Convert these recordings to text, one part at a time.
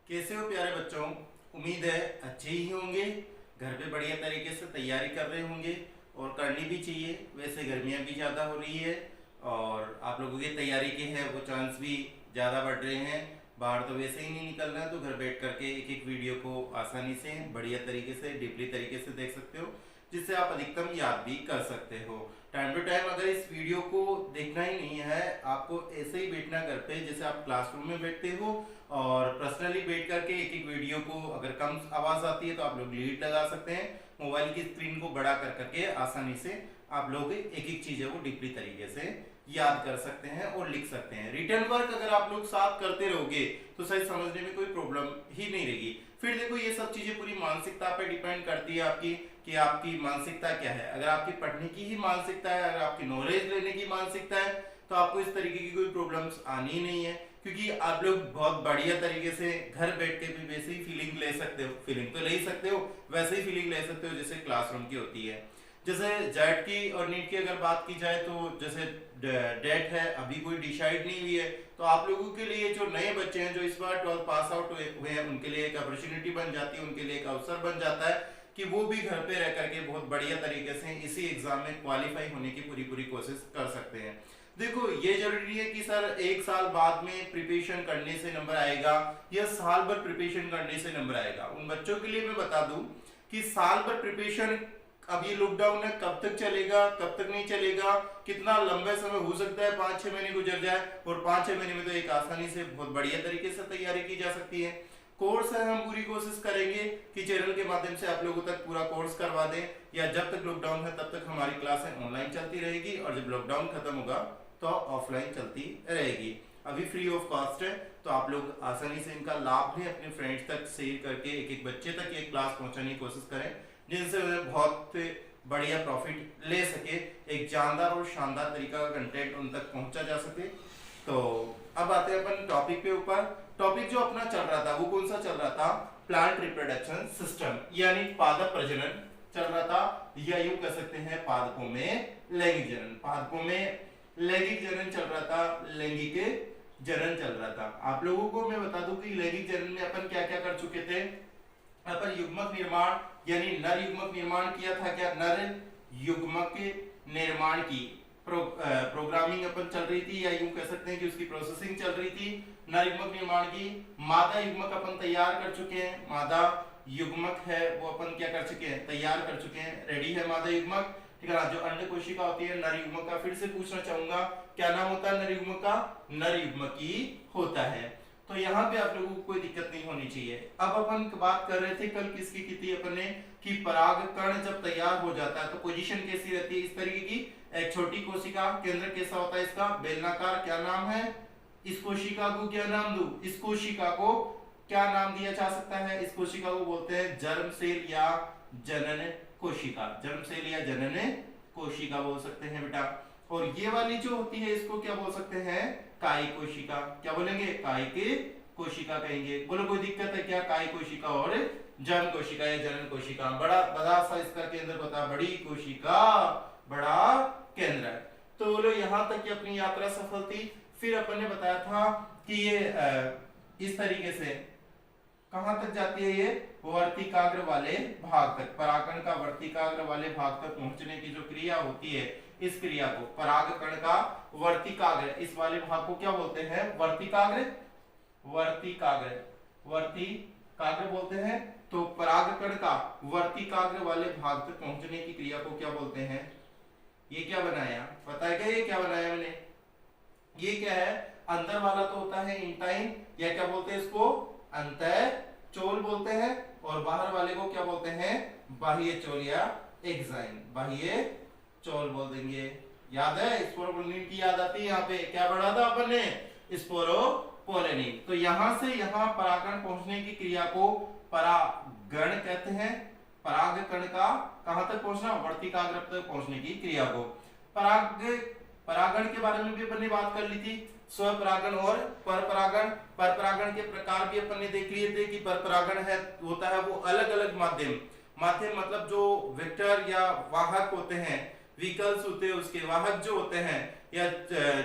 कैसे हो प्यारे बच्चों। उम्मीद है अच्छे ही होंगे। घर पे बढ़िया तरीके से तैयारी कर रहे होंगे और करनी भी चाहिए। वैसे गर्मियाँ भी ज़्यादा हो रही है और आप लोगों की तैयारी के हैं वो चांस भी ज़्यादा बढ़ रहे हैं। बाहर तो वैसे ही नहीं निकल रहा है, तो घर बैठ करके एक एक वीडियो को आसानी से बढ़िया तरीके से डीपली तरीके से देख सकते हो, जिससे आप अधिकतम याद भी कर सकते हो। टाइम टू टाइम अगर इस वीडियो को देखना ही नहीं है, आपको ऐसे ही बैठना घर पे जैसे आप क्लासरूम में बैठते हो और पर्सनली बैठ करके एक एक वीडियो को, अगर कम आवाज आती है तो आप लोग लीड लगा सकते हैं। मोबाइल की स्क्रीन को बड़ा कर करके आसानी से आप लोग एक एक चीजों को डीपली तरीके से याद कर सकते हैं और लिख सकते हैं। रिटर्न वर्क अगर आप लोग साथ करते रहोगे तो सही समझने में कोई प्रॉब्लम ही नहीं रहेगी। फिर देखो ये सब चीजें पूरी मानसिकता पे डिपेंड करती है आपकी, कि आपकी मानसिकता क्या है। अगर आपकी पढ़ने की ही मानसिकता है, अगर आपकी नॉलेज लेने की मानसिकता है, तो आपको इस तरीके की कोई प्रॉब्लम्स आनी ही नहीं है, क्योंकि आप लोग बहुत बढ़िया तरीके से घर बैठ के भी वैसे ही फीलिंग ले सकते हो। फीलिंग तो ले ही सकते हो, वैसे ही फीलिंग ले सकते हो जैसे क्लासरूम की होती है। जैसे जेट की और नीट की अगर बात की जाए तो जैसे डेट है, अभी कोई डिसाइड नहीं हुई है, तो आप लोगों के लिए जो नए बच्चे हैं जो इस बार 12 पास आउट हुए हैं, उनके लिए एक अपॉर्चुनिटी बन जाती है, उनके लिए एक अवसर बन जाता है कि वो भी घर पे रह करके बहुत बढ़िया तरीके से इसी एग्जाम में क्वालिफाई होने की पूरी पूरी कोशिश कर सकते हैं। देखो ये जरूरी है कि सर एक साल बाद में प्रिपरेशन करने से नंबर आएगा या साल भर प्रिपरेशन करने से नंबर आएगा। उन बच्चों के लिए मैं बता दूं कि साल भर प्रिपरेशन, अब ये लॉकडाउन है, कब तक चलेगा कब तक नहीं चलेगा, कितना लंबे समय हो सकता है, 5-6 महीने गुजर जाए, और 5-6 महीने में तो एक आसानी से बहुत बढ़िया तरीके से तैयारी की जा सकती है। कोर्स है, हम पूरी कोशिश करेंगे कि चैनल के माध्यम से आप लोगों तक पूरा कोर्स करवा दें, या जब तक लॉकडाउन है तब तक हमारी क्लासें ऑनलाइन चलती रहेगी, और जब लॉकडाउन खत्म होगा तो ऑफलाइन चलती रहेगी। अभी फ्री ऑफ कॉस्ट है, तो आप लोग आसानी से इनका लाभ लें, अपने फ्रेंड्स तक शेयर करके एक एक बच्चे तक ये क्लास पहुंचाने की कोशिश करें, जिनसे उन्हें बहुत बढ़िया प्रॉफिट ले सके, एक जानदार और शानदार तरीका का कंटेंट उन तक पहुंचा जा सके। तो अब आते हैं अपन टॉपिक पे ऊपर। टॉपिक जो अपना चल रहा था वो कौन सा चल रहा था? प्लांट रिप्रोडक्शन सिस्टम, यानी पादप प्रजनन चल रहा था, या यूं कह सकते हैं पादपों में लैंगिक जनन। पादपों में लैंगिक जनन चल रहा था, लैंगिक जनन चल रहा था। आप लोगों को मैं बता दूं कि लैंगिक जनन में अपन क्या क्या कर चुके थे। अपन युग्मक निर्माण यानी नर युग्मक निर्माण किया था। क्या नर युग्मक निर्माण की प्रोग्रामिंग अपन चल रही थी, या यूं कह सकते हैं कि उसकी प्रोसेसिंग चल रही थी नर युग्मक निर्माण की। मादा युग्मक अपन तैयार कर चुके हैं, मादा युग्मक है वो अपन क्या कर चुके हैं, तैयार कर चुके हैं, रेडी है मादा युग्मक। ठीक है ना। जो अंड कोशिका होती है नर युग्मक का, फिर से पूछना चाहूंगा क्या नाम होता है नर युग्मक का? नर युग्मक ही होता है। तो यहाँ पे आप लोगों को कोई दिक्कत नहीं होनी चाहिए। अब अपन बात कर रहे थे कल किसकी की थी अपन ने, कि परागकण जब तैयार हो जाता है तो पोजीशन कैसी रहती है, इस तरीके की। एक छोटी कोशिका, केंद्र कैसा होता है इसका? बेलनाकार। क्या नाम है इस कोशिका को? क्या नाम दूं इस कोशिका को? क्या नाम दिया जा सकता है इस कोशिका को? बोलते हैं जर्म सेल या जनन कोशिका। जर्म सेल या जनन कोशिका बोल सकते हैं बेटा। और ये वाली जो होती है इसको क्या बोल सकते हैं? कायिक कोशिका। क्या बोलेंगे? कायिक कोशिका कहेंगे। बोलो कोई दिक्कत है क्या? कायिक कोशिका और जर्म कोशिका या जनन कोशिका। बड़ा बड़ा सा इसका केंद्र बता, बड़ी कोशिका बड़ा केंद्र है। तो बोलो यहाँ तक की अपनी यात्रा सफल थी। फिर अपन ने बताया था कि ये इस तरीके से कहां तक जाती है, ये वर्तिकाग्र वाले भाग तक। परागकण का वर्तिकाग्र वाले भाग तक पहुंचने की जो क्रिया होती है, इस क्रिया को परागकण का वर्तिकाग्र, इस वाले भाग को क्या बोलते हैं? वर्तिकाग्र। वर्तिकाग्र, वर्तिकाग्र बोलते हैं। तो परागकण का वर्तिकाग्र वाले भाग तक पहुंचने की क्रिया को क्या बोलते हैं? ये क्या बनाया पता है क्या? ये क्या बनाया मैंने? ये क्या है? अंदर वाला तो होता है इंटाइन, या क्या बोलते हैं इसको? अंतःचोल बोलते हैं। और बाहर वाले को क्या बोलते हैं? बाह्य चोल या एक्साइन, बाह्य चोल बोल देंगे। याद है स्पोरोपोलिन की याद आती है। यहाँ पे क्या पढ़ा था अपन ने? स्पोरोपोलिन। तो यहां से यहां परागकण पहुंचने की क्रिया को परागण कहते हैं। परागकण का कहां तक पहुंचना? वर्तिकाग्र तक पहुंचने की क्रिया को परागण के बारे में भी अपन ने बात कर ली थी। स्वपरागण और परपरागण। परपरागण के प्रकार भी अपन ने देख लिए थे कि परपरागण है होता है वो अलग अलग माध्यम मतलब जो वेक्टर या वाहक होते हैं, व्हीकल्स होते हैं उसके वाहक जो होते हैं, या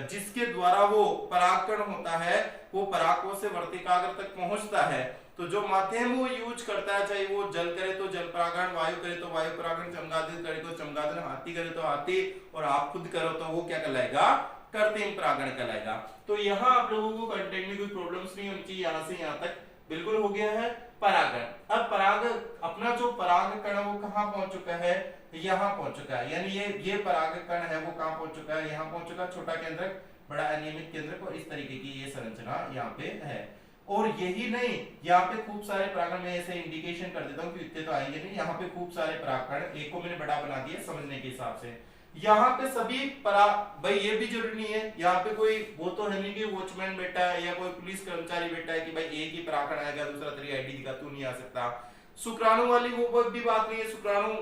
जिसके द्वारा वो परागकण होता है वो परागकोश से वर्तिकाग्र तक पहुंचता है, तो जो माध्यम वो यूज करता है, चाहे वो जल करे तो जल परागण, वायु करे तो वायु परागण, चमगादड़ करे तो चमगादड़, हाथी करे तो हाथी, और आप खुद करो तो वो क्या कहलाएगा, कृत्रिम परागण कहलाएगा। तो यहाँ आप लोगों को कंटेंट में कोई प्रॉब्लम्स नहीं होनी चाहिए, यहाँ से यहाँ तक बिल्कुल हो गया है परागण। अब पराग अपना जो पराग कण वो कहाँ पहुंच चुका है, यहाँ पहुंच चुका है, यानी ये पराग कण है वो कहाँ पहुंच चुका है, यहाँ पहुंच चुका है, छोटा केंद्रक बड़ा अनियमित केंद्रक, और इस तरीके की ये संरचना यहाँ पे है। और यही नहीं, यहाँ पे खूब सारे परागण, मैं ऐसे इंडिकेशन कर देता हूँ कि इतने तो आएंगे नहीं, यहाँ पे खूब सारे परागकण, एक को मैंने बड़ा बना दिया समझने के हिसाब से। यहाँ पे सभी भाई ये भी जरूरी नहीं है, यहाँ पे कोई वो तो है नहीं कि वॉचमैन बैठा है या कोई पुलिस कर्मचारी बैठा है कि भाई एक ही परागकण आएगा, दूसरा तेरी आईडी दिखा, तू नहीं आ सकता। शुक्राणु वाली वो भी बात नहीं है, शुक्राणु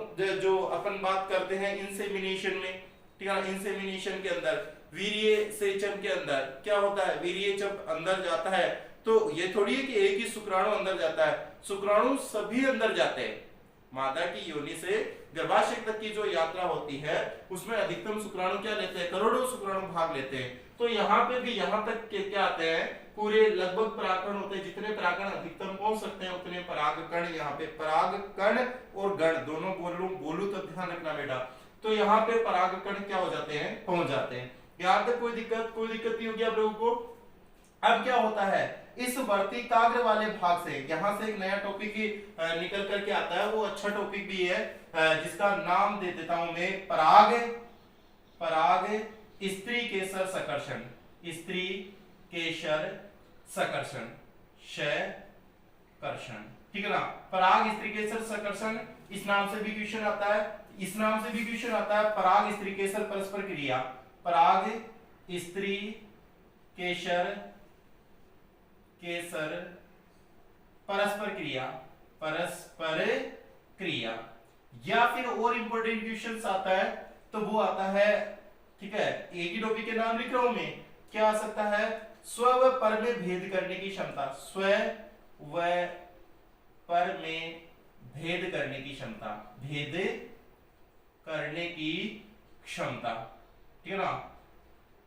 जो अपन बात करते हैं इंसेमिनेशन में, ठीक है ना, इंसेमिनेशन के अंदर वीर्य सेचन के अंदर क्या होता है, वीर्य जब अंदर जाता है तो ये थोड़ी है कि एक ही शुक्राणु अंदर जाता है, शुक्राणु सभी अंदर जाते हैं। माता की योनि से गर्भाशय तक की जो यात्रा होती है उसमें अधिकतम शुक्राणु क्या लेते हैं, करोड़ों शुक्राणु भाग लेते हैं। तो यहाँ पे भी यहाँ तक के क्या आते हैं, पूरे लगभग परागकण होते हैं, जितने परागकण अधिकतम पहुंच सकते हैं उतने परागकण, यहाँ पे परागकण और गण दोनों बोलू तो ध्यान रखना बेटा। तो यहाँ पे परागकण क्या हो जाते हैं, पहुंच जाते हैं। यहाँ तक कोई दिक्कत नहीं होगी आप लोगों को। अब क्या होता है, इस वर्तिकाग्र वाले भाग से यहां से एक नया टॉपिक निकल करके आता है, वो अच्छा टॉपिक भी है, जिसका नाम दे देता हूं मैं पराग स्त्री केसर सकर्षण, स्त्री केसर सकर्षण, शकर्षण, ठीक है ना। पराग स्त्री केसर सकर्षण, इस नाम से भी क्वेश्चन आता है, इस नाम से भी क्वेश्चन आता है। पराग स्त्री केसर परस्पर क्रिया, पराग स्त्री केसर परस्पर क्रिया, या फिर और इंपॉर्टेंट क्वेश्चंस आता है तो वो आता है, ठीक है, एक ही टॉपिक के नाम लिख रहा हूं मैं, क्या आ सकता है, स्व व पर में भेद करने की क्षमता, स्व व पर में भेद करने की क्षमता, भेद करने की क्षमता, ठीक है ना,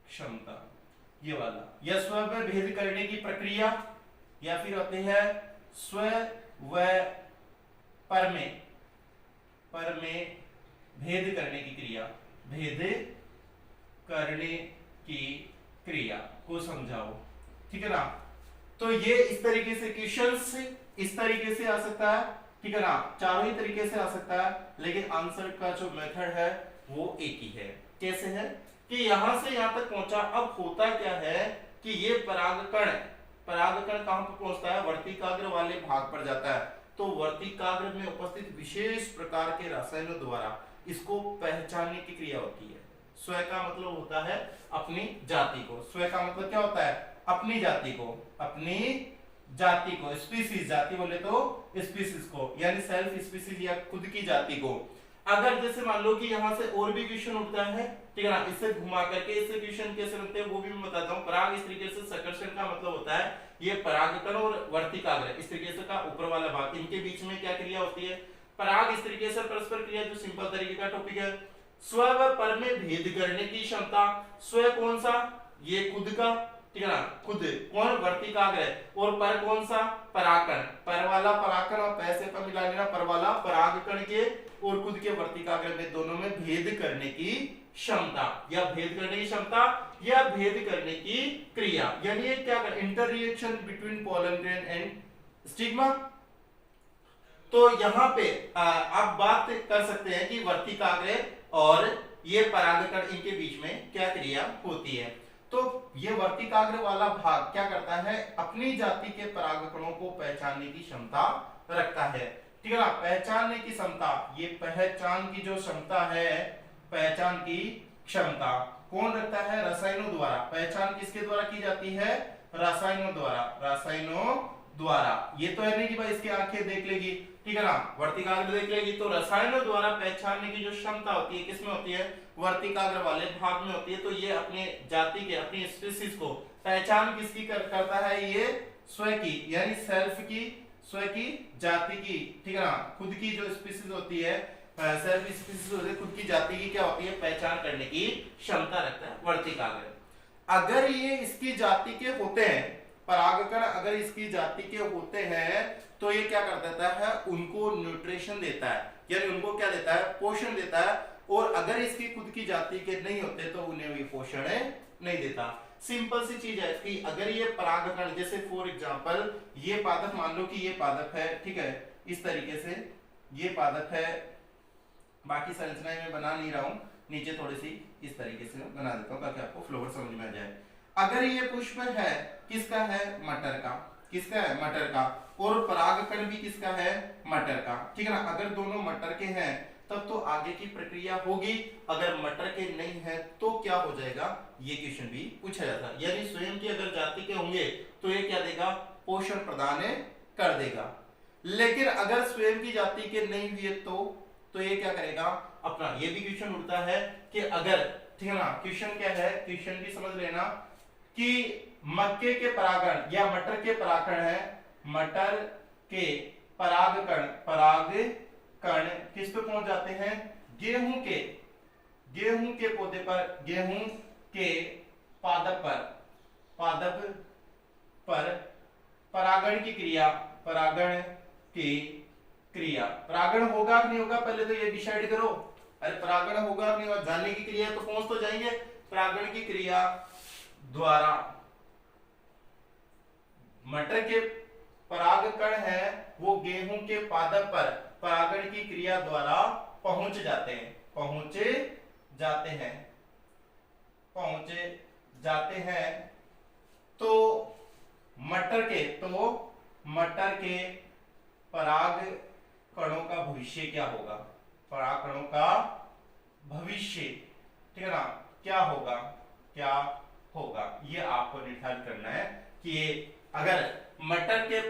क्षमता ये वाला, या स्व में भेद करने की प्रक्रिया, या फिर होते हैं स्व व पर में भेद करने की क्रिया, भेद करने की क्रिया को समझाओ, ठीक है ना। तो ये इस तरीके से क्वेश्चंस इस तरीके से आ सकता है, ठीक है ना, चारों ही तरीके से आ सकता है, लेकिन आंसर का जो मेथड है वो एक ही है। कैसे है कि यहां से यहां तक पहुंचा, अब होता क्या है कि ये परागकण कहां पर पहुंचता है, वर्तिकाग्र वाले भाग पर जाता है। तो वर्तिकाग्र में उपस्थित विशेष प्रकार के रसायनों द्वारा इसको पहचानने की क्रिया होती है। स्व का मतलब होता है अपनी जाति को, स्व का मतलब क्या होता है, अपनी जाति को, स्पीसीज, जाति बोले तो स्पीसीज को, यानी सेल्फ स्पीसीज या खुद की जाति को। अगर जैसे मान लो कि यहाँ से और भी क्वेश्चन उठता है, ठीक है ना, इससे घुमा करके इससे क्वेश्चन कैसे बनते हैं वो भी मैं बताता हूँ। पराग इस तरीके से सकर्षण का मतलब होता है ये परागकण और वर्तिकाग्र इस तरीके से का ऊपर वाला भाग, इनके बीच में क्या क्रिया होती है, पराग इस तरीके से परस्पर क्रिया, जो सिंपल तरीके का टॉपिक है। स्व व पर में भेद करने की क्षमता, स्व कौन सा, ये खुद का, ठीक है ना, खुद कौन, वर्तिकाग्र, और पर कौन सा, परागकण, पर वाला परागकण और पैसे पर मिला लेना, पर वाला परागकण के और खुद के वर्तिकाग्र में दोनों में भेद करने की क्षमता, या भेद करने की क्षमता या भेद करने की क्रिया, यानी ये क्या कर, inter reaction between pollen grain and stigma. तो यहाँ पे आप बात कर सकते हैं कि वर्तिकाग्र और ये परागकण इनके बीच में क्या क्रिया होती है। तो ये वर्तिकाग्र वाला भाग क्या करता है, अपनी जाति के परागकणों को पहचानने की क्षमता रखता है, ठीक है ना, पहचानने की क्षमता, ये पहचान की जो क्षमता है, पहचान की क्षमता कौन रखता है, रसायनों द्वारा। पहचान किसके द्वारा की जाती है, रसायनों द्वारा। ये तो है नहीं कि भाई इसकी आंखें देख लेगी, ठीक है ना, वर्तिकाग्र देख लेगी, तो रसायनों द्वारा पहचानने की जो क्षमता होती है किसमें होती है, वर्तिकाग्र वाले भाग में होती है। तो ये अपने जाति के, अपनी स्पीसीज को पहचान किसकी करता है, ये स्व की, यानी सेल्फ की, स्व की, जाति की, ठीक है ना, खुद की जो स्पीसीज होती है, सेल्फ स्पीसीज होती है, खुद की जाति की क्या होती है, पहचान करने की क्षमता रखता है वर्तिकाग्र। अगर ये इसकी जाति के होते हैं परागकण अगर इसकी जाति के होते हैं तो ये क्या कर देता है, उनको न्यूट्रिशन देता है, यानी उनको क्या देता है, पोषण देता है। और अगर इसकी खुद की जाति के नहीं होते तो उन्हें भी पोषण नहीं देता। सिंपल सी चीज है कि अगर ये परागकण, जैसे फॉर एग्जांपल ये पादप, मान लो कि ये पादप है, ठीक है, इस तरीके से ये पादप है, बाकी संरचनाएं मैं बना नहीं रहा हूं, नीचे थोड़ी सी इस तरीके से बना देता हूं ताकि आपको फ्लोवर समझ में आ जाए। अगर ये पुष्प है, किसका है, मटर का, किसका है, मटर का, और परागकण भी किसका है, मटर का, ठीक है ना। अगर दोनों मटर के हैं तब तो आगे की प्रक्रिया होगी, अगर मटर के नहीं है तो क्या हो जाएगा, ये क्वेश्चन भी पूछा जाता है। यानी स्वयं की अगर जाति के होंगे तो ये क्या देगा, पोषण प्रदान कर देगा। लेकिन अगर स्वयं की जाति के नहीं हुए तो ये क्या करेगा अपना, ये भी क्वेश्चन उठता है कि अगर, ठीक है ना, क्वेश्चन क्या है, क्वेश्चन भी समझ लेना कि मक्के के परागण या मटर के परागण है, मटर के परागकण किस पे पहुंच जाते हैं, गेहूं के पौधे पर, गेहूं के पादप पर परागण की क्रिया, परागण होगा कि नहीं होगा, पहले तो ये डिसाइड करो। अरे परागण होगा कि नहीं होगा, जानने की क्रिया तो पहुंच तो जाएंगे। परागण की क्रिया द्वारा मटर के परागकण है वो गेहूं के पादप पर परागण की क्रिया द्वारा पहुंच जाते हैं तो मटर के परागकणों का भविष्य क्या होगा, परागकणों का भविष्य, ठीक है ना, क्या होगा ये आपको निर्धारित करना है कि ये अगर मटर के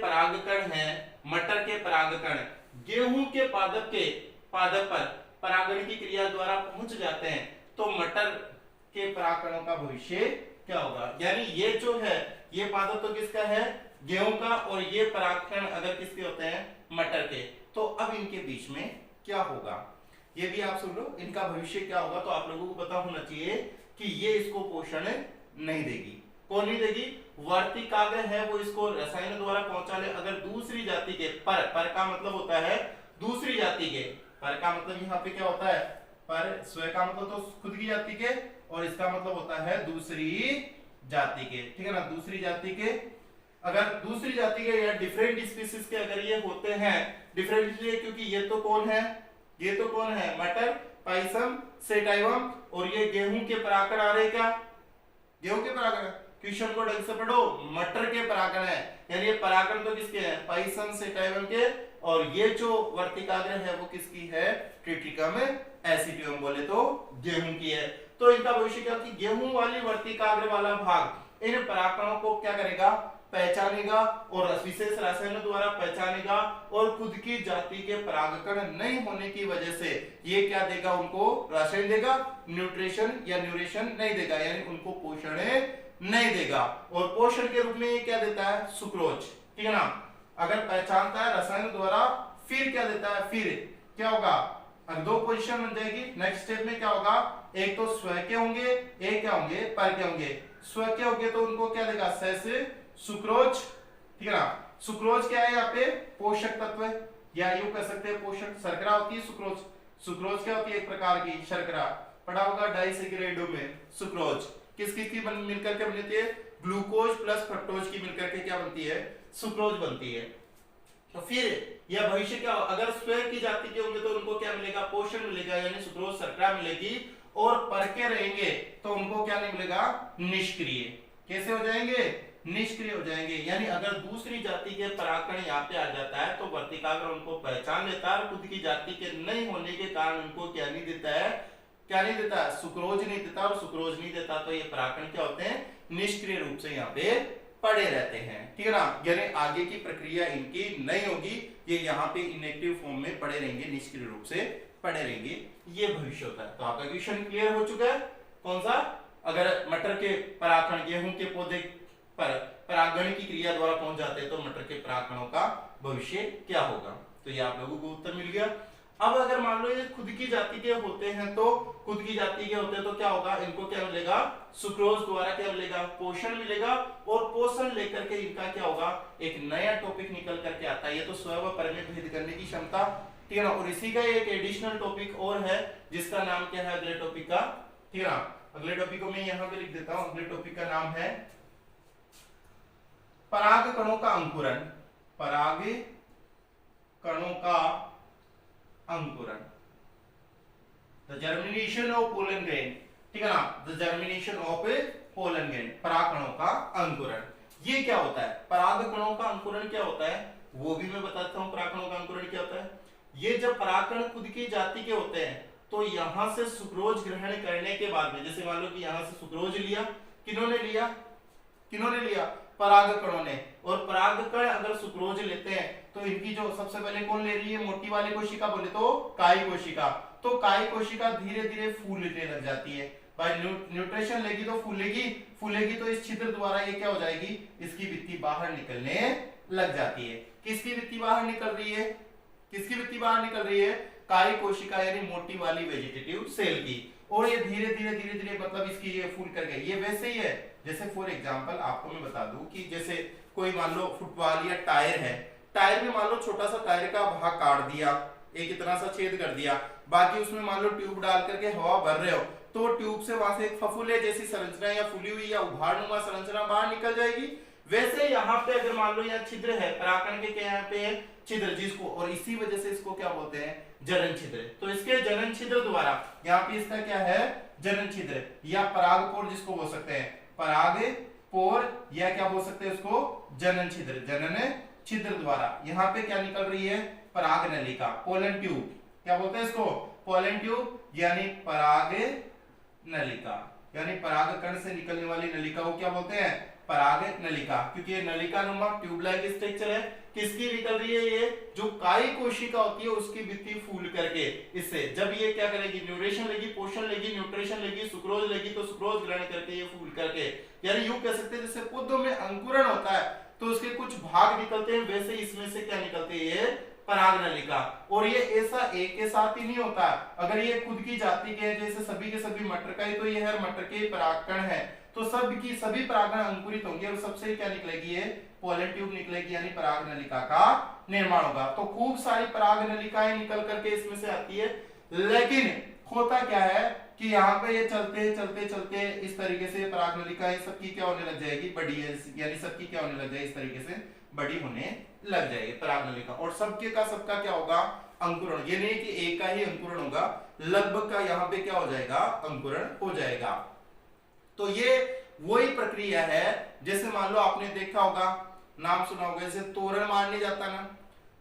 परागकण गेहूं के पादप पर परागण की क्रिया द्वारा पहुंच जाते हैं तो मटर के परागकणों का भविष्य क्या होगा। यानी ये जो है, ये पादप तो किसका है, गेहूं का, और ये परागकण अगर किसके होते हैं, मटर के, तो अब इनके बीच में क्या होगा ये भी आप सुन लो, इनका भविष्य क्या होगा। तो आप लोगों को पता होना चाहिए कि ये इसको पोषण नहीं देगी। कौन नहीं देगी, वर्तिकाग्र है वो इसको रसायन द्वारा पहुंचा ले। अगर दूसरी जाति के पर का मतलब होता है दूसरी जाति के, पर का मतलब यहाँ पे क्या होता है, पर स्व का मतलब तो खुद की जाति के, और इसका मतलब होता है दूसरी जाति के, ठीक है ना, दूसरी जाति के। अगर दूसरी जाति के या डिफरेंट स्पीसीज के अगर ये होते हैं, डिफरेंट इसलिए क्योंकि ये तो कौन है, मटर, पाइसम, सेटाइवम, और ये गेहूं के परागकण आ रहे, क्या गेहूं के परागकण, क्वेश्चन को ढंग से पढ़ो, मटर के परागकण है, यानी ये परागकण तो किसके हैं, पाइसम, सेटाइवम के, और ये जो वर्तिकाग्र है वो किसकी है, ट्रिटिकम एसिडियम, बोले तो गेहूं की है। तो इनका भविष्य क्या, कि गेहूं वाली वर्तिकाग्र वाला भाग इन परागकणों को क्या करेगा, पहचानेगा, और विशेष रसायनों द्वारा पहचानेगा, और खुद की जाति के परागकण नहीं होने की वजह से ये क्या देगा, उनको रसायन देगा, न्यूट्रिशन या न्यूट्रिशन नहीं देगा, यानी उनको पोषण नहीं देगा। और पोषण के रूप में ये क्या देता है, सुक्रोज, ठीक है ना। अगर पहचानता है रसायन द्वारा, फिर क्या देता है, फिर क्या होगा, दो पोजीशन बन जाएगी। नेक्स्ट स्टेप में क्या होगा, एक तो स्व के होंगे, एक क्या होंगे, पर के होंगे। स्व के होंगे तो उनको क्या देगा, से सुक्रोज, ठीक है ना। सुक्रोज क्या है यहाँ पे, पोषक तत्व, या यूं कह सकते हैं पोषक शर्करा होती है सुक्रोज। सुक्रोज क्या होती है, एक प्रकार की शर्करा, पढ़ा होगा डाइसैकेराइडों में। सुक्रोज किस की मिलकर के बनती है, ग्लूकोज प्लस फ्रक्टोज की मिलकर के क्या बनती है, सुक्रोज बनती है। तो फिर यह भविष्य क्या, अगर स्व की जाति के होंगे तो उनको क्या मिलेगा, पोषण मिलेगा, यानी सुक्रोज शर्करा मिलेगी, और परके रहेंगे तो उनको क्या नहीं मिलेगा, निष्क्रिय। कैसे हो जाएंगे, निष्क्रिय हो जाएंगे। यानी अगर दूसरी जाति के परागकण यहाँ पे आ जाता है तो वर्तिकाग्र उनको पहचान लेता है, और खुद की जाति के नहीं होने के कारण उनको क्या नहीं देता है, सुक्रोज नहीं देता, और सुक्रोज नहीं देता तो ये परागकण क्या होते हैं, निष्क्रिय रूप से यहाँ पे पड़े रहते हैं, ठीक है ना। यानी आगे की प्रक्रिया इनकी नहीं होगी, ये यहाँ पे इनएक्टिव फॉर्म में पड़े रहेंगे, निष्क्रिय रूप से पड़े रहेंगे, ये भविष्य होता है। तो आपका क्वेश्चन क्लियर हो चुका है, कौन सा, अगर मटर के परागकण गेहूं के पौधे पर परागण की क्रिया द्वारा पहुंच जाते हैं तो मटर के परागकणों का भविष्य क्या होगा। तो ये आप लोगों को उत्तर मिल गया। अब अगर मान लो ये खुद की जाति के होते हैं तो खुद की जाति के होते हैं तो क्या होगा, इनको क्या मिलेगा, सुक्रोज द्वारा क्या मिलेगा, पोषण मिलेगा, और पोषण लेकर के इनका क्या होगा, एक नया टॉपिक निकल करके आता है। ये तो स्व व पर में भेद करने की क्षमता, ठीक है ना। और इसी का एक एडिशनल टॉपिक और है जिसका नाम क्या है अगले टॉपिक का, ठीक है ना। अगले टॉपिक को मैं यहाँ पे लिख देता हूं, अगले टॉपिक का नाम है पराग कणों का अंकुरण, पराग कणों का अंकुरण, the germination of pollen grain, ठीक है ना, the germination of pollen grain, पराग कणों का अंकुरण। ये क्या होता है, पराग कणों का अंकुरण क्या होता है वो भी मैं बताता हूं। पराग कणों का अंकुरण क्या होता है, ये जब परागकण खुद की जाति के होते हैं तो यहां से सुक्रोज ग्रहण करने के बाद में, जैसे मान लो कि यहां से सुक्रोज लिया, किन्होंने लिया, किन्होंने लिया, परागकणों ने। और परागकण अगर सुक्रोज लेते हैं तो इनकी जो सबसे पहले कौन ले रही है, मोटी वाली कोशिका बोले तो काई कोशिका, तो काई कोशिका धीरे धीरे फूलने लग जाती है। भाई न्यूट्रिशन लेगी तो फूलेगी, फूलेगी तो इस छिद्र द्वारा ये क्या हो जाएगी, इसकी भित्ति बाहर निकलने लग जाती है। किसकी भित्ति बाहर निकल रही है, किसकी भित्ति बाहर निकल रही है, काई कोशिका यानी मोटी वाली वेजिटेटिव सेल की। और ये धीरे धीरे धीरे धीरे मतलब इसकी ये फूल कर गई। ये वैसे ही है जैसे फॉर एग्जांपल आपको मैं बता दूं कि जैसे कोई मान लो फुटबॉल या टायर है, टायर में मान लो छोटा सा टायर का भाग काट दिया, एक इतना सा छेद कर दिया, बाकी उसमें मान लो ट्यूब डाल करके हवा भर रहे हो तो ट्यूब से वहां से एक फफूले जैसी संरचना या फूली हुई या उभारनुमा संरचना बाहर निकल जाएगी। वैसे यहाँ पे अगर मान लो यहाँ छिद्र है, परागकण के क्या यहाँ पे है छिद्र, जिसको और इसी वजह से इसको क्या बोलते हैं, जनन छिद्र। तो इसके जनन छिद्र द्वारा यहाँ पे इसका क्या है, जनन छिद्र या परागपोर जिसको बोल सकते हैं, परागपोर या क्या बोल सकते हैं उसको, जनन छिद्र। जनन छिद्र द्वारा यहाँ पे क्या निकल रही है, पराग नलिका, पोलन ट्यूब, क्या बोलते हैं इसको, पोलन ट्यूब यानी पराग नलिका, यानी परागकण से निकलने वाली नलिका को क्या बोलते हैं, पराग नलिका। क्योंकि ये नलिका नुमा ट्यूब लाइक स्ट्रक्चर है, किसकी निकल रही है, ये जो काई कोशिका होती है उसकी भित्ति फूल करके, इससे जब ये क्या करेगी, न्यूट्रिशन लेगी, पोषण लेगी, न्यूट्रिशन लेगी, सुक्रोज लेगी, तो सुक्रोज ग्रहण करके ये फूल करके, यानी यूं कह सकते हैं जैसे पौधों में अंकुरण होता है तो उसके कुछ भाग निकलते हैं, वैसे इसमें से क्या निकलते हैं, ये पराग नलिका। और ये ऐसा एक के साथ ही नहीं होता, अगर ये खुद की जाति के जैसे सभी के सभी मटर का ही, तो ये है मटर के परागकण है, तो सबकी सभी परागकण अंकुरित होंगे और सबसे क्या निकलेगी, ये पोलन ट्यूब निकलेगी, यानी पराग नलिका का निर्माण होगा। तो खूब सारी पराग नलिकाएं निकल करके इसमें से आती है, लेकिन होता क्या है कि यहाँ पे ये चलते चलते चलते इस तरीके से पराग नलिकाएं सबकी क्या होने लग जाएगी, बड़ी है, यानी सबकी क्या होने लग जाएगी, इस तरीके से बड़ी होने लग जाएगी पराग नलिका। और सबके का सबका क्या होगा, अंकुरण। ये नहीं कि एक का ही अंकुरण होगा, लगभग का यहाँ पे क्या हो जाएगा, अंकुरण हो जाएगा। तो ये वही प्रक्रिया है, जैसे मान लो आपने देखा होगा, नाम सुना होगा, जैसे तोरण मारने जाता ना,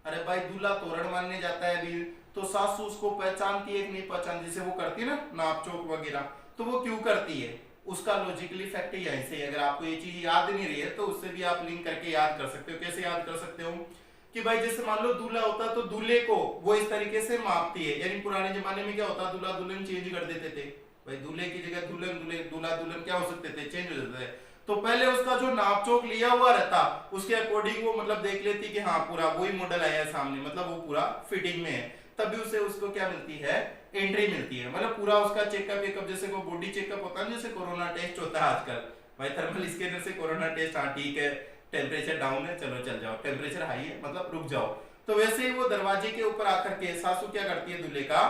अरे भाई दूल्हा तोरण मारने जाता है अभी, तो सासू उसको पहचानती है कि नहीं पहचानती, जैसे वो करती है ना नाप चोक वगैरह, तो वो क्यों करती है, उसका लॉजिकली फैक्ट यहीं से। अगर आपको ये चीज याद नहीं रही है तो उससे भी आप लिंक करके याद कर सकते हो। कैसे याद कर सकते हो कि भाई जैसे मान लो दूल्हा होता तो दूल्हे को वो इस तरीके से मापती है, यानी पुराने जमाने में क्या होता, दूल्हा दुल्हन चेंज कर देते थे, भाई दूल्हे की जगह दुल्हन, दूल्हा दुल्हन क्या हो सकते थे, चेंज हो जाते थे। तो पहले उसका जो नापचोक लिया हुआ रहता उसके अकॉर्डिंग वो मतलब देख लेती कि हाँ पूरा वही मॉडल आया है सामने, मतलब वो पूरा फिटिंग में है, तभी उसे उसको क्या मिलती है, एंट्री मिलती है, मतलब पूरा उसका चेकअप वेकअप, जैसे को बॉडी चेकअप होता है जैसे कोरोना टेस्ट होता है आजकल, भाई थर्मल स्कैनर से कोरोना टेस्ट, हाँ ठीक है टेम्परेचर डाउन है चलो चल जाओ, टेम्परेचर हाई है मतलब रुक जाओ। तो वैसे ही वो दरवाजे के ऊपर आकर के सासू क्या करती है, दूल्हे का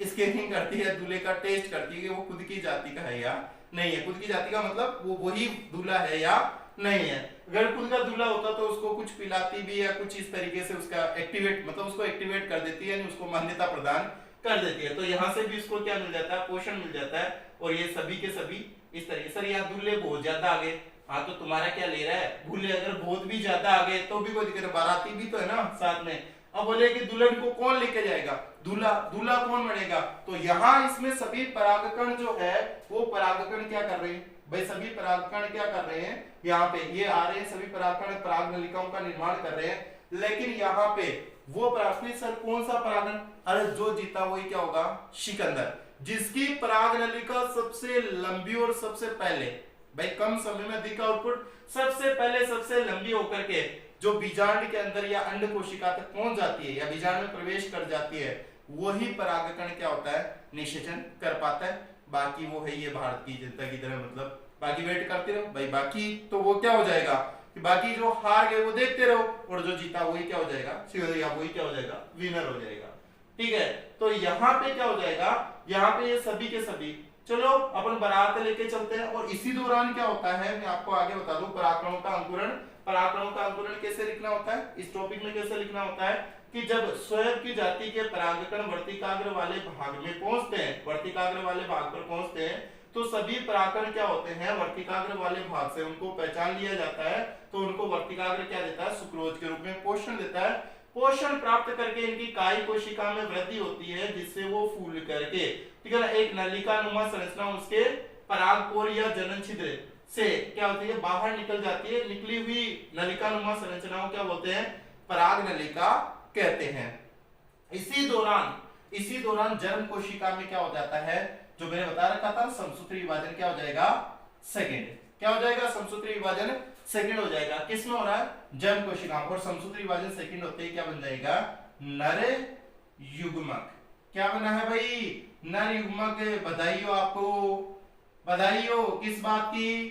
स्कैनिंग करती है, दूल्हे का टेस्ट करती है कि वो खुद की जाति का है या नहीं है। खुद की जाति का मतलब वो वही दूल्हा है या नहीं है। अगर खुद का दूल्हा होता तो उसको कुछ पिलाती भी या कुछ इस तरीके से उसका एक्टिवेट, मतलब उसको एक्टिवेट कर देती है, उसको मान्यता प्रदान कर देती है। तो यहाँ से भी उसको क्या मिल जाता है, पोषण मिल जाता है। और ये सभी के सभी इस तरीके, सर यहाँ दूल्हे बहुत ज्यादा आ गए, हाँ तो तुम्हारा क्या ले रहा है, दूल्हे अगर बहुत भी ज्यादा आ गए तो भी कोई दिक्कत, बाराती भी तो है ना साथ में। अब बोले कि दुल्हन को कौन लेके जाएगा, दूल्हा, दूल्हा कौन बनेगा, तो यहाँ इसमें सभी परागकण जो है वो परागकण क्या कर रहे हैं भाई, सभी परागकण क्या कर रहे हैं, यहाँ पे ये आ रहे हैं सभी परागकण पराग नलिकाओं का निर्माण कर रहे हैं। लेकिन यहाँ पे वो पराग, सर कौन सा परागण, अरे जो जीता वही क्या होगा, सिकंदर, जिसकी पराग नलिका सबसे लंबी और सबसे पहले, भाई कम समय में अधिक आउटपुट, सबसे पहले सबसे लंबी होकर के जो बीजांड के अंदर या अंड कोशिका तक पहुंच जाती है या बीजांड में प्रवेश कर जाती है, वही परागकण क्या होता है, निषेचन कर पाता है। बाकी वो है ये भारत की जनता की तरह, मतलब बाकी वेट करते रहो भाई, बाकी तो वो क्या हो जाएगा कि बाकी जो हार गए वो देखते रहो, और जो जीता वही क्या हो जाएगा, वही क्या हो जाएगा, विनर हो जाएगा। ठीक है, तो यहाँ पे क्या हो जाएगा, यहाँ पे ये सभी के सभी, चलो अपन बारात लेके चलते हैं। और इसी दौरान क्या होता है, मैं आपको आगे बता दूं, परागकणों का अंकुरण। परागकणों का अंकुरण कैसे लिखना होता है, इस टॉपिक में कैसे लिखना होता है कि जब स्वयं की जाति के परागकण वर्तिकाग्र वाले भाग में पहुंचते हैं, वर्तिकाग्र वाले भाग पर पहुंचते हैं, तो सभी परागकण क्या होते हैं, वर्तिकाग्र वाले भाग से उनको पहचान लिया जाता है, तो उनको वर्तिकाग्र क्या देता है, सुक्रोज के रूप में पोषण देता है। पोषण प्राप्त करके इनकी कायी कोशिका में वृद्धि होती है, जिससे वो फूल करके, ठीक है ना, एक नलिकानुमा संरचना उसके परागपोर या जनन छिद्र से क्या होती है, बाहर निकल जाती है। निकली हुई नलिकानुमा संरचनाओं क्या बोलते हैं, पराग नलिका कहते हैं। इसी दौरान जन्म कोशिका में क्या हो जाता है, जो मैंने बता रखा था, समसूत्री विभाजन क्या हो जाएगा, सेकंड। क्या हो जाएगा, समसूत्री विभाजन सेकंड हो जाएगा। किस में हो रहा है, जन्म कोशिका। और समसूत्री विभाजन सेकंड होते ही क्या बन जाएगा, नर युग्मक। क्या बना है भाई, नर युग्मक। बधाई हो आपको, बधाई हो। किस बात की,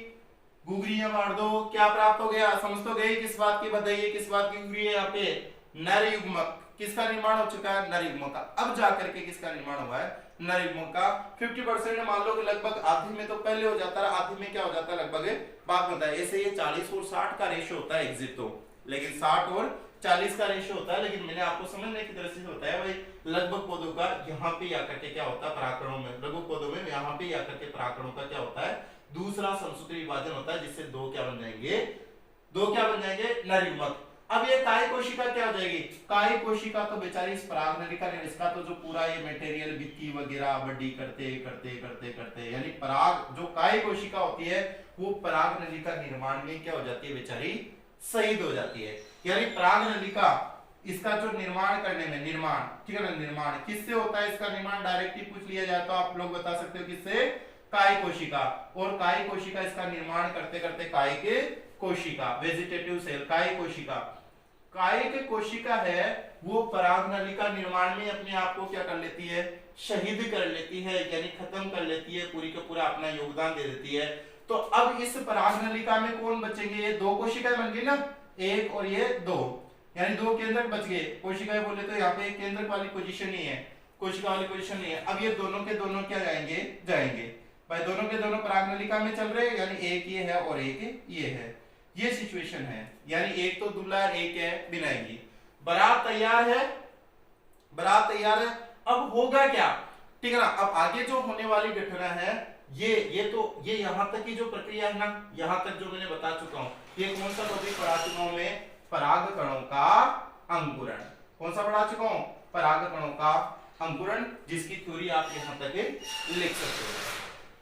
गुगरियां मार दो। क्या प्राप्त हो गया, समझ तो गई किस बात की बधाई है, किस बात की गुगरी है। यहाँ पे नर युग्मक किसका निर्माण हो चुका है, नर युग्मक का। अब जाकर के किसका निर्माण हुआ है, नर युग्मक का। 50% मान लो कि लगभग आधे में तो पहले हो जाता है, आधे में क्या हो जाता है, लगभग बाद में होता है। ऐसे ये 40 और 60 का रेशियो होता है एग्जिट तो, लेकिन 60 और 40 का रेशियो होता है। लेकिन मैंने आपको समझने की दृष्टि से बताया भाई, लगभग पौधों का यहाँ पे आकर के क्या होता है, परागकणों में, लगभग पौधों में यहाँ पे आकर के परागकणों का क्या होता है, दूसरा समसूत्री विभाजन होता है, जिससे दो क्या बन जाएंगे, नर युग्मक। अब ये काय कोशिका क्या हो जाएगी, काय कोशिका तो बेचारी इस पराग नलिका ने, इसका तो जो पूरा ये मटेरियल भित्ति वगैरह बड़ी करते यानी पराग जो काय कोशिका होती है वो पराग नलिका निर्माण में क्या हो जाती है, बेचारी शहीद हो जाती है। यानी पराग नलिका इसका जो निर्माण करने में, निर्माण, ठीक है ना, निर्माण किससे होता है, इसका निर्माण डायरेक्टली पूछ लिया जाए तो आप लोग बता सकते हो किससे, काय कोशिका। और काय कोशिका इसका निर्माण करते करते काय के कोशिका, वेजिटेटिव सेल, काय कोशिका, काय के कोशिका है वो पराग नलिका निर्माण में अपने आप को क्या कर लेती है, शहीद कर लेती है, यानी खत्म कर लेती है, पूरी का पूरा अपना योगदान दे देती है। तो अब इस पराग नलिका में कौन बचेंगे, ये दो कोशिकाएं बन गई ना, एक और ये दो, यानी दो केंद्रक बच गए। कोशिकाएं बोले तो यहाँ पे एक केंद्रक वाली पोजीशन ही है, कोशिका वाली पोजीशन नहीं है। अब ये दोनों के दोनों क्या जाएंगे भाई, दोनों के दोनों पराग नलिका में चल रहे हैं, यानी एक ये है और एक ये है, ये सिचुएशन है। यानी एक तो दूल्हा है, एक है बिनाएगी। बारात तैयार है, अब होगा क्या, ठीक है ना। अब आगे जो होने वाली घटना है ये यहाँ तक की जो प्रक्रिया है ना, यहाँ तक जो मैंने बता चुका हूँ, ये कौन सा टॉपिक पढ़ा चुका हूँ मैं, परागकणों का अंकुरण। कौन सा पढ़ा चुका हूँ, परागकणों का अंकुरण, जिसकी थ्योरी आप यहाँ तक लिख सकते हो।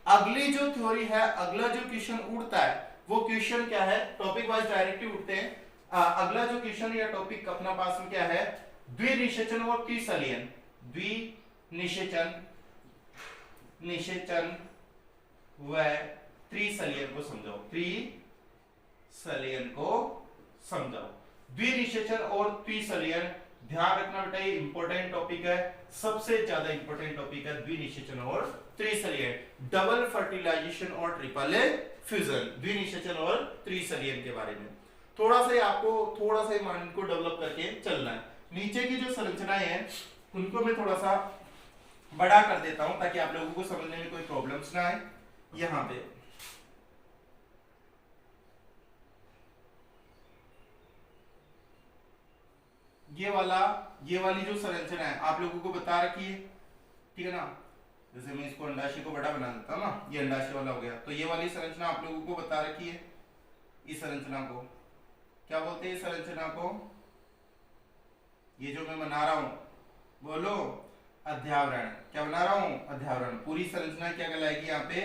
अगली जो थ्योरी है, अगला जो क्वेश्चन उठता है वो क्वेश्चन क्या है, टॉपिक वाइज डायरेक्टली उठते हैं। अगला जो क्वेश्चन या टॉपिक अपना पास में क्या है, द्विनिषेचन और त्रिसलियन। निषेचन व त्रिसलियन को समझाओ, त्रिसलियन को समझाओ। द्विनिषेचन और त्रिसलियन, ध्यान रखना बेटा ये इंपॉर्टेंट टॉपिक है, सबसे ज्यादा इंपॉर्टेंट टॉपिक है द्विनिषेचन और त्रिसलियन, डबल फर्टिलाइजेशन और ट्रिपल फ्यूजन, द्विनिषेचन और त्रिसलियन के बारे में थोड़ा सा आपको थोड़ा सा माइंड को डेवलप करके चलना है। नीचे की जो संरचनाएं हैं उनको मैं थोड़ा सा बड़ा कर देता हूं ताकि आप लोगों को समझने में कोई प्रॉब्लम्स ना आए। यहां पे ये वाली जो संरचना है आप लोगों को बता रखी है, ठीक है ना। जैसे मैं इसको अंडाशय को बड़ा बना देता हूं ना, ये अंडाशय वाला हो गया, तो ये वाली संरचना आप लोगों को बता रखी है। इस संरचना को क्या बोलते हैं, इस संरचना को, ये जो मैं बना रहा हूं, बोलो, अध्यावरण। क्या बना रहा हूं, अध्यावरण। पूरी संरचना क्या कहलाएगी यहाँ पे,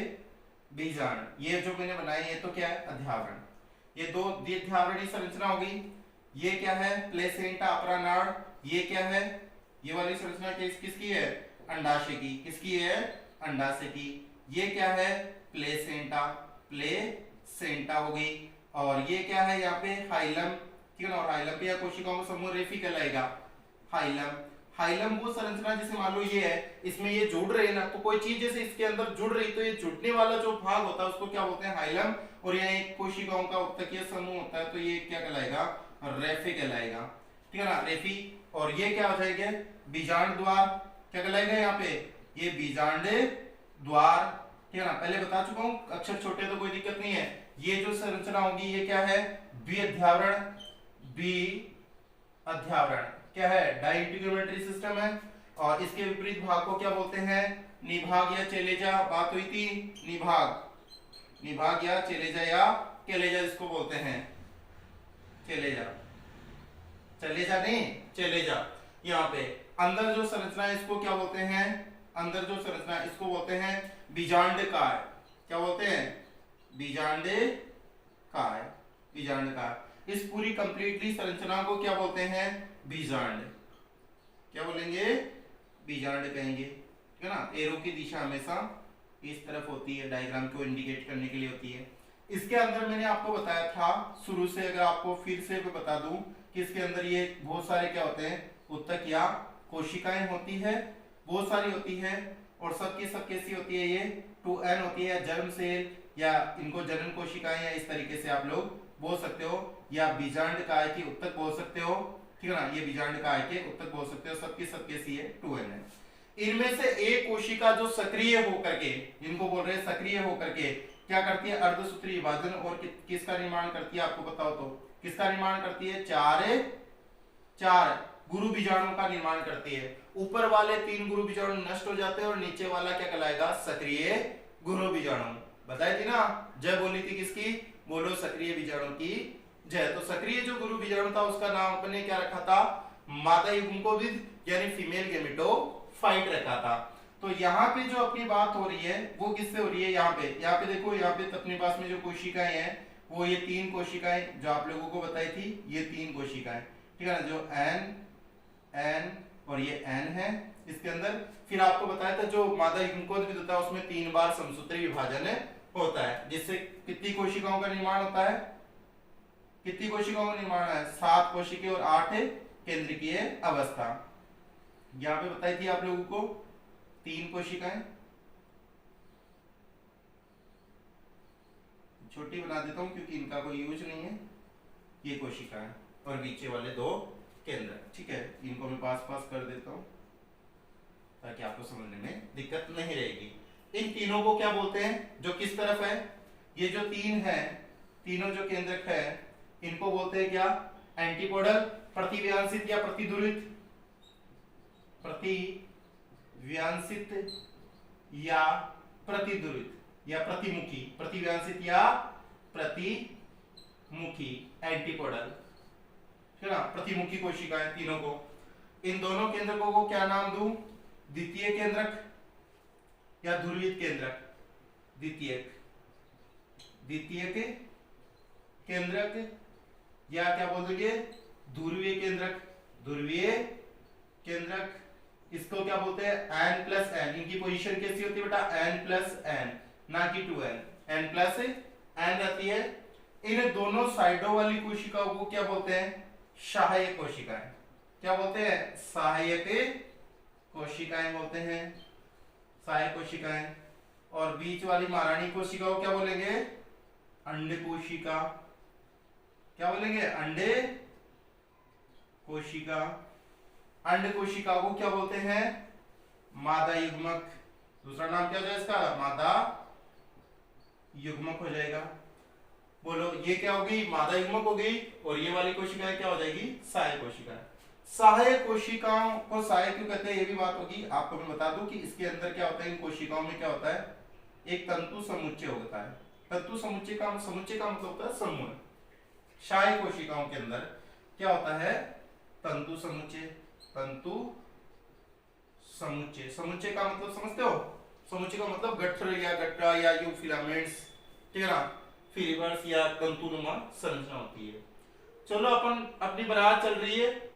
बीजांड। ये जो मैंने बनाई है तो क्या है, अध्यावरण। ये दो अध्यावरणीय संरचना हो गई। ये क्या है, प्लेसेंटा अपरानाड़। ये क्या है, ये वाली संरचना किसकी है, अंडाशय की। किसकी है, अंडाशय की। ये क्या है, प्लेसेंटा हो गई। और ये क्या है यहाँ पे, हाइलम, ठीक है ना। और हाइलम पे या कोशिकाओं का समूह रेफी कहलाएगा, हाइलम। फाइलम वो संरचना जैसे मान लो ये है, इसमें ये जुड़ रहे हैं ना, तो कोई चीज जैसे इसके अंदर जुड़ रही तो ये जुड़ने वाला जो भाग होता है उसको क्या बोलते हैं, हाइलम। और यहाँ एक कोशिकाओं का उत्तकीय समूह होता है तो ये क्या कहलाएगा, रेफे कहलाएगा, ठीक है ना, रेफी। और ये क्या हो जाएगा, बीजांड द्वार, क्या कहलाएगा यहाँ पे, ये बीजांड द्वार, ठीक है ना। पहले बता चुका हूँ, अक्षर छोटे तो कोई दिक्कत नहीं है। ये जो संरचना होगी ये क्या है, द्विअध्यावरण, द्विअध्यावरण क्या है, डाइइंटीग्रोमेट्री सिस्टम है। और इसके विपरीत भाग को क्या बोलते हैं, निभाग या चेलेजा, बात हुई थी, निभाग, निभाग या चेलेजा या केलेजा जिसको बोलते हैं, चेलेजा, चलेजा नहीं चेलेजा। यहाँ पे अंदर जो संरचना है इसको क्या बोलते हैं, अंदर जो संरचना है इसको बोलते हैं बीजांडकाय, क्या बोलते हैं, बीजांडकाय, बीजांडकाय। इस पूरी कंप्लीटली संरचना को क्या बोलते हैं, बीजांड, क्या बोलेंगे, बीजांड कहेंगे, ठीक है ना। एरो की दिशा हमेशा इस तरफ होती है, डायग्राम को इंडिकेट करने के लिए होती है। इसके अंदर मैंने आपको बताया था शुरू से, अगर आपको फिर से बता दूं कि इसके अंदर ये बहुत सारे क्या होते हैं, उत्तक या कोशिकाएं होती है, बहुत सारी होती है। और सबकी सब कैसी होती है, ये 2n होती है, जर्म सेल या इनको जनन कोशिकाएं या इस तरीके से आप लोग बोल सकते हो, या बीजांडकाय की उत्तक बोल सकते हो, ठीक है ना, ये बीजांडकाय के उत्तक बोल सकते हो। सबकी सब कैसी है, 2n है। इनमें से एक कोशिका जो सक्रिय होकर के, जिनको बोल रहे हैं सक्रिय होकर के, क्या करती है, अर्धसूत्री विभाजन और किसका निर्माण करती है, आपको बताओ तो किसका निर्माण करती है, चार गुरु बीजाणु का निर्माण करती है। ऊपर वाले 3 गुरु बीजाणु नष्ट हो जाते हैं और नीचे वाला क्या कहलाएगा, सक्रिय गुरु बीजाणु। बताई थी ना, जय बोली थी किसकी, बोलो सक्रिय बीजाणु की जय। तो सक्रिय जो गुरु बीजाणु था उसका नाम अपने क्या रखा था, मादा युग्मकोविद यानी फीमेल गेमेटोफाइट रखा था। तो यहाँ पे जो अपनी बात हो रही है वो किससे हो रही है, यहाँ पे देखो, यहाँ पे अपने पास में जो कोशिकाएं हैं वो ये 3 कोशिकाएं जो आप लोगों को बताई थी, ये 3 कोशिकाएं, ठीक है ना, जो N और ये N है इसके अंदर। फिर आपको बताया था जो मादा युग्मकोविद होता है उसमें 3 बार समसूत्री विभाजन होता है, जिससे कितनी कोशिकाओं का निर्माण होता है, कितनी कोशिकाओं का निर्माण है, 7 कोशिकीय और 8 केंद्रकीय अवस्था। यहाँ पे बताई थी आप लोगों को 3 कोशिकाएं, छोटी बना देता हूं क्योंकि इनका कोई यूज नहीं है, ये कोशिकाएं और बीचे वाले 2 केंद्र, ठीक है, इनको मैं पास पास कर देता हूं ताकि आपको समझने में दिक्कत नहीं रहेगी। इन तीनों को क्या बोलते हैं, जो किस तरफ है, ये जो 3 है, तीनों जो केंद्रक है इनको बोलते हैं क्या, एंटीपोडल, प्रतिव्यांसित या प्रतिध्रुवित, प्रतिव्यांसित या प्रतिध्रुवित या प्रतिमुखी, प्रतिव्यांसित या प्रतिमुखी, एंटीपोडल, ठीक है ना, प्रतिमुखी कोशिकाएं तीनों को। इन दोनों केंद्रकों को क्या नाम दूं, द्वितीय केंद्रक या ध्रुवित केंद्रक, द्वितीयक केंद्रक या क्या बोल दोगे, ध्रुवीय केंद्रक, ध्रुवीय केंद्रक। इसको क्या बोलते हैं, n+n। इनकी पोजीशन कैसी होती है बेटा, n+n, ना कि 2n, n+n रहती है। इन दोनों साइडों वाली कोशिकाओं को क्या बोलते हैं, सहायक कोशिकाएं, क्या बोलते हैं, सहायक कोशिकाएं बोलते हैं, सहायक कोशिकाएं। और बीच वाली महारानी कोशिका को क्या बोलेंगे, अंड कोशिका, क्या बोलेंगे, अंडे कोशिका। अंड कोशिका को क्या बोलते हैं, मादा युग्मक, दूसरा नाम क्या हो जाएगा इसका, मादा युग्मक हो जाएगा। बोलो ये क्या होगी, मादा युग्मक हो गई, और ये वाली कोशिका क्या हो जाएगी, सहायक कोशिका। सहायक कोशिकाओं को सहायक क्यों कहते हैं, ये भी बात होगी, आपको मैं बता दूं कि इसके अंदर क्या होता है, इन कोशिकाओं में क्या होता है, एक तंतु समुच्चय होता है। तंतु समुच्चय का मतलब होता है समूह। सहायक कोशिकाओं के अंदर क्या होता है, तंतु समुच्चय, तंतु समुच्चय। समुच्चय का मतलब समझते हो, समुच्चय का मतलब गट्ठर या गट्टा या यू फिलामेंट्स, ठीक है ना, फिलिबर्स या तंतुनुमा संरचना होती है। चलो अपन अपनी बारात चल रही है,